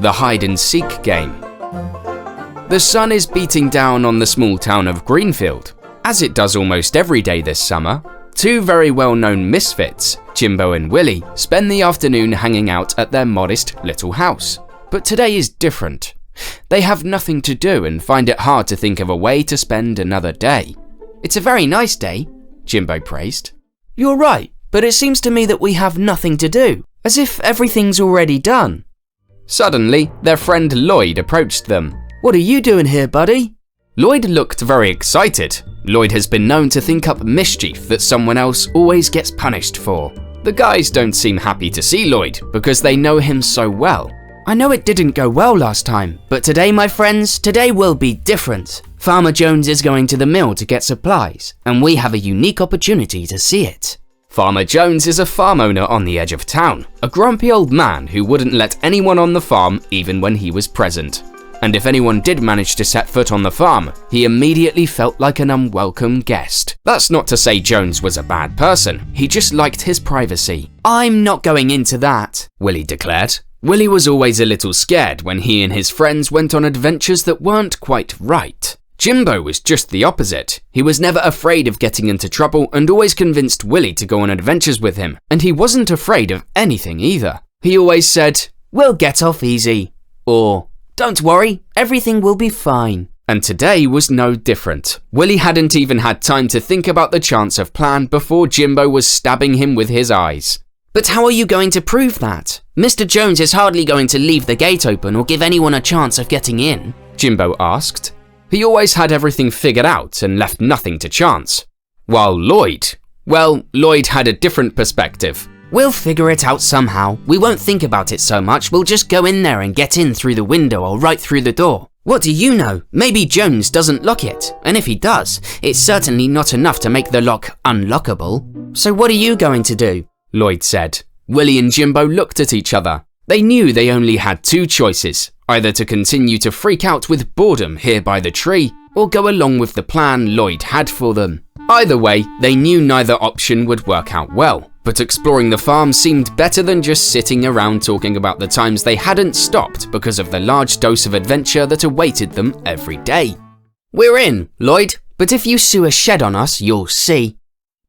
the hide-and-seek game. The sun is beating down on the small town of Greenfield. As it does almost every day this summer, two very well-known misfits, Jimbo and Willie, spend the afternoon hanging out at their modest little house. But today is different. They have nothing to do and find it hard to think of a way to spend another day. "It's a very nice day," Jimbo praised. "You're right, but it seems to me that we have nothing to do, as if everything's already done." Suddenly, their friend Lloyd approached them. "What are you doing here, buddy?" Lloyd looked very excited. Lloyd has been known to think up mischief that someone else always gets punished for. The guys don't seem happy to see Lloyd because they know him so well. "I know it didn't go well last time, but today, my friends, today will be different. Farmer Jones is going to the mill to get supplies, and we have a unique opportunity to see it." Farmer Jones is a farm owner on the edge of town, a grumpy old man who wouldn't let anyone on the farm even when he was present. And if anyone did manage to set foot on the farm, he immediately felt like an unwelcome guest. That's not to say Jones was a bad person, he just liked his privacy. "I'm not going into that," Willie declared. Willie was always a little scared when he and his friends went on adventures that weren't quite right. Jimbo was just the opposite. He was never afraid of getting into trouble and always convinced Willie to go on adventures with him, and he wasn't afraid of anything either. He always said, "We'll get off easy," or "Don't worry, everything will be fine." And today was no different. Willie hadn't even had time to think about the chance of plan before Jimbo was stabbing him with his eyes. "But how are you going to prove that? Mr. Jones is hardly going to leave the gate open or give anyone a chance of getting in," Jimbo asked. He always had everything figured out and left nothing to chance. While Lloyd had a different perspective. "We'll figure it out somehow. We won't think about it so much. We'll just go in there and get in through the window or right through the door. What do you know? Maybe Jones doesn't lock it. And if he does, it's certainly not enough to make the lock unlockable. So what are you going to do?" Lloyd said. Willie and Jimbo looked at each other. They knew they only had two choices, either to continue to freak out with boredom here by the tree, or go along with the plan Lloyd had for them. Either way, they knew neither option would work out well, but exploring the farm seemed better than just sitting around talking about the times they hadn't stopped because of the large dose of adventure that awaited them every day. "We're in, Lloyd, but if you sue a shed on us, you'll see."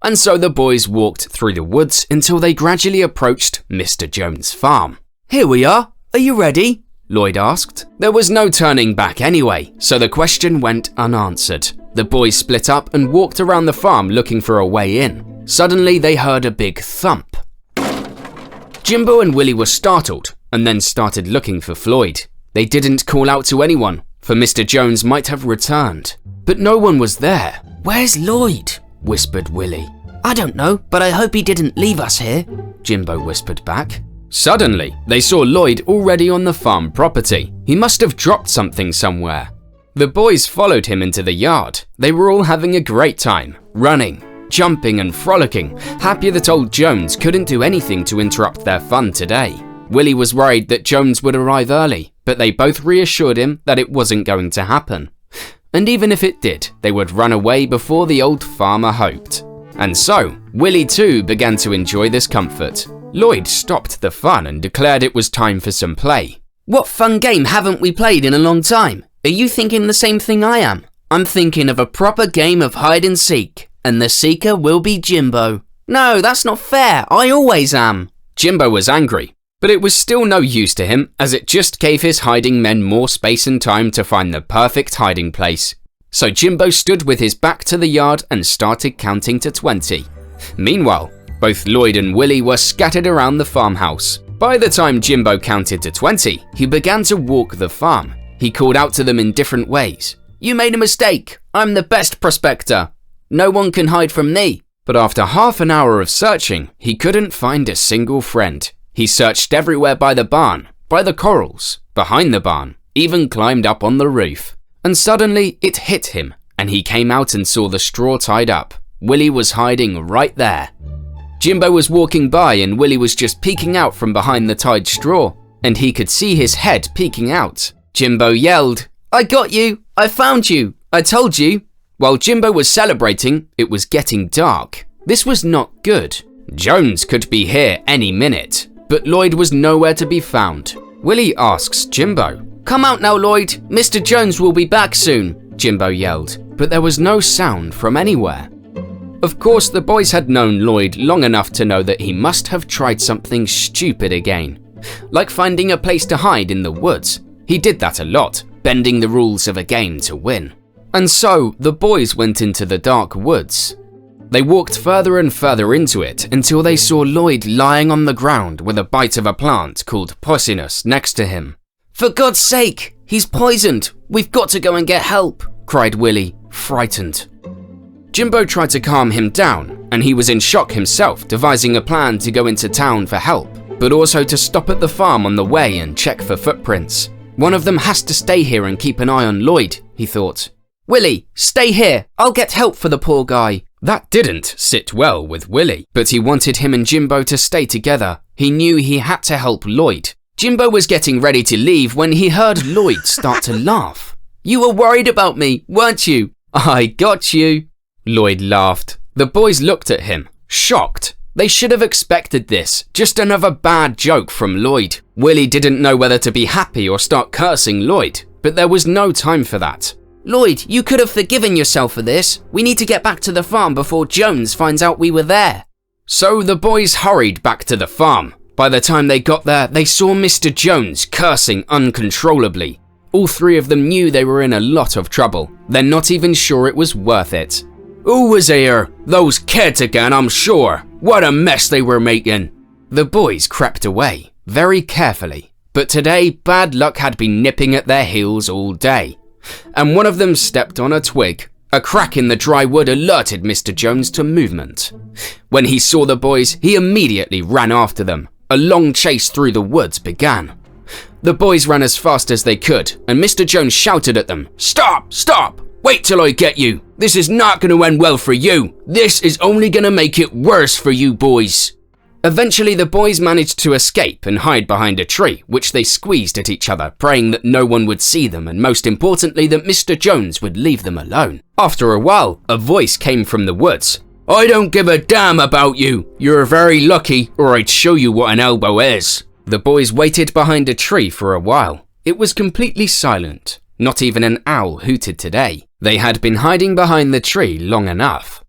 And so the boys walked through the woods until they gradually approached Mr. Jones' farm. "Here we are. Are you ready?" Lloyd asked. There was no turning back anyway, so the question went unanswered. The boys split up and walked around the farm looking for a way in. Suddenly, they heard a big thump. Jimbo and Willie were startled and then started looking for Floyd. They didn't call out to anyone, for Mr. Jones might have returned. But no one was there. "Where's Lloyd?" whispered Willie. "I don't know, but I hope he didn't leave us here," Jimbo whispered back. Suddenly, they saw Lloyd already on the farm property. He must have dropped something somewhere. The boys followed him into the yard. They were all having a great time, running, jumping and frolicking, happy that old Jones couldn't do anything to interrupt their fun today. Willie was worried that Jones would arrive early, but they both reassured him that it wasn't going to happen. And even if it did, they would run away before the old farmer hoped. And so, Willie too began to enjoy this comfort. Lloyd stopped the fun and declared it was time for some play. "What fun game haven't we played in a long time? Are you thinking the same thing I am? I'm thinking of a proper game of hide and seek, and the seeker will be Jimbo." "No, that's not fair. I always am." Jimbo was angry, but it was still no use to him as it just gave his hiding men more space and time to find the perfect hiding place. So Jimbo stood with his back to the yard and started counting to 20. Meanwhile, both Lloyd and Willie were scattered around the farmhouse. By the time Jimbo counted to 20, he began to walk the farm. He called out to them in different ways. "You made a mistake. I'm the best prospector. No one can hide from me." But after half an hour of searching, he couldn't find a single friend. He searched everywhere by the barn, by the corrals, behind the barn, even climbed up on the roof. And suddenly it hit him, and he came out and saw the straw tied up. Willie was hiding right there. Jimbo was walking by and Willie was just peeking out from behind the tied straw, and he could see his head peeking out. Jimbo yelled, "I got you! I found you! I told you!" While Jimbo was celebrating, it was getting dark. This was not good. Jones could be here any minute, but Lloyd was nowhere to be found. Willie asks Jimbo. "Come out now, Lloyd. Mr. Jones will be back soon," Jimbo yelled, but there was no sound from anywhere. Of course, the boys had known Lloyd long enough to know that he must have tried something stupid again, like finding a place to hide in the woods. He did that a lot, bending the rules of a game to win. And so, the boys went into the dark woods. They walked further and further into it until they saw Lloyd lying on the ground with a bite of a plant called Poisonous next to him. "For God's sake, he's poisoned. We've got to go and get help," cried Willie, frightened. Jimbo tried to calm him down, and he was in shock himself, devising a plan to go into town for help, but also to stop at the farm on the way and check for footprints. One of them has to stay here and keep an eye on Lloyd, he thought. "Willie, stay here. I'll get help for the poor guy." That didn't sit well with Willie, but he wanted him and Jimbo to stay together. He knew he had to help Lloyd. Jimbo was getting ready to leave when he heard Lloyd start to laugh. "You were worried about me, weren't you?" "I got you." Lloyd laughed. The boys looked at him, shocked. They should have expected this, just another bad joke from Lloyd. Willie didn't know whether to be happy or start cursing Lloyd, but there was no time for that. "Lloyd, you could have forgiven yourself for this. We need to get back to the farm before Jones finds out we were there." So the boys hurried back to the farm. By the time they got there, they saw Mr. Jones cursing uncontrollably. All three of them knew they were in a lot of trouble. They're not even sure it was worth it. "Who was here? Those kids again, I'm sure. What a mess they were making." The boys crept away, very carefully. But today, bad luck had been nipping at their heels all day. And one of them stepped on a twig. A crack in the dry wood alerted Mr. Jones to movement. When he saw the boys, he immediately ran after them. A long chase through the woods began. The boys ran as fast as they could, and Mr. Jones shouted at them, "Stop! Stop! Wait till I get you! This is not going to end well for you! This is only going to make it worse for you boys!" Eventually, the boys managed to escape and hide behind a tree, which they squeezed at each other, praying that no one would see them and most importantly that Mr. Jones would leave them alone. After a while, a voice came from the woods. "I don't give a damn about you. You're very lucky, or I'd show you what an elbow is." The boys waited behind a tree for a while. It was completely silent. Not even an owl hooted today. They had been hiding behind the tree long enough.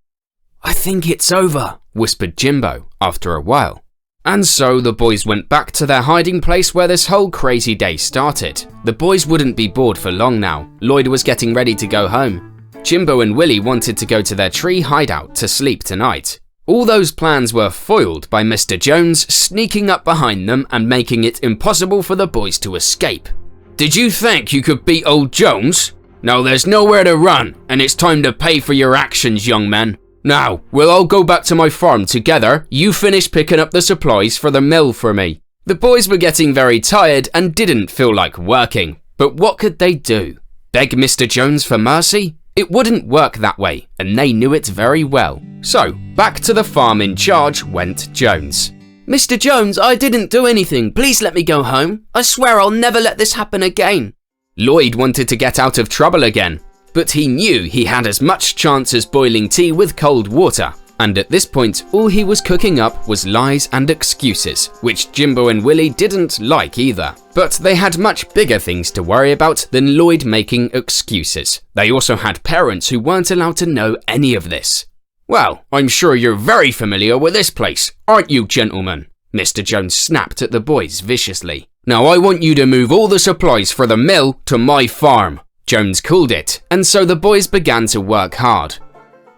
"I think it's over," whispered Jimbo after a while. And so the boys went back to their hiding place where this whole crazy day started. The boys wouldn't be bored for long now. Lloyd was getting ready to go home. Jimbo and Willie wanted to go to their tree hideout to sleep tonight. All those plans were foiled by Mr. Jones sneaking up behind them and making it impossible for the boys to escape. "Did you think you could beat old Jones? Now there's nowhere to run, and it's time to pay for your actions, young men. Now, we'll all go back to my farm together. You finish picking up the supplies for the mill for me." The boys were getting very tired and didn't feel like working. But what could they do? Beg Mr. Jones for mercy? It wouldn't work that way, and they knew it very well. So, back to the farm in charge went Jones. "Mr. Jones, I didn't do anything. Please let me go home. I swear I'll never let this happen again." Lloyd wanted to get out of trouble again, but he knew he had as much chance as boiling tea with cold water. And at this point, all he was cooking up was lies and excuses, which Jimbo and Willie didn't like either. But they had much bigger things to worry about than Lloyd making excuses. They also had parents who weren't allowed to know any of this. "Well, I'm sure you're very familiar with this place, aren't you, gentlemen?" Mr. Jones snapped at the boys viciously. "Now I want you to move all the supplies for the mill to my farm." Jones called it, and so the boys began to work hard.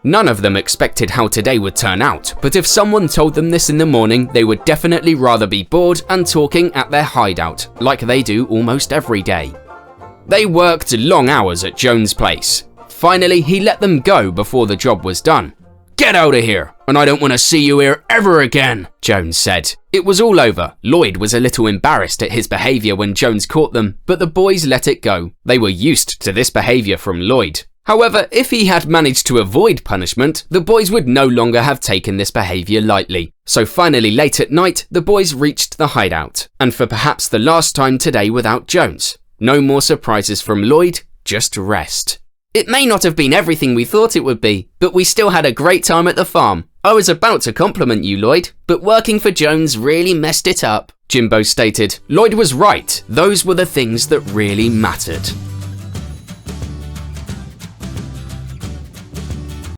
None of them expected how today would turn out, but if someone told them this in the morning, they would definitely rather be bored and talking at their hideout, like they do almost every day. They worked long hours at Jones' place. Finally, he let them go before the job was done. "Get out of here, and I don't want to see you here ever again," Jones said. It was all over. Lloyd was a little embarrassed at his behavior when Jones caught them, but the boys let it go. They were used to this behavior from Lloyd. However, if he had managed to avoid punishment, the boys would no longer have taken this behavior lightly. So finally, late at night, the boys reached the hideout, and for perhaps the last time today without Jones. No more surprises from Lloyd, just rest. "It may not have been everything we thought it would be, but we still had a great time at the farm. I was about to compliment you, Lloyd, but working for Jones really messed it up, Jimbo stated. Lloyd was right. Those were the things that really mattered.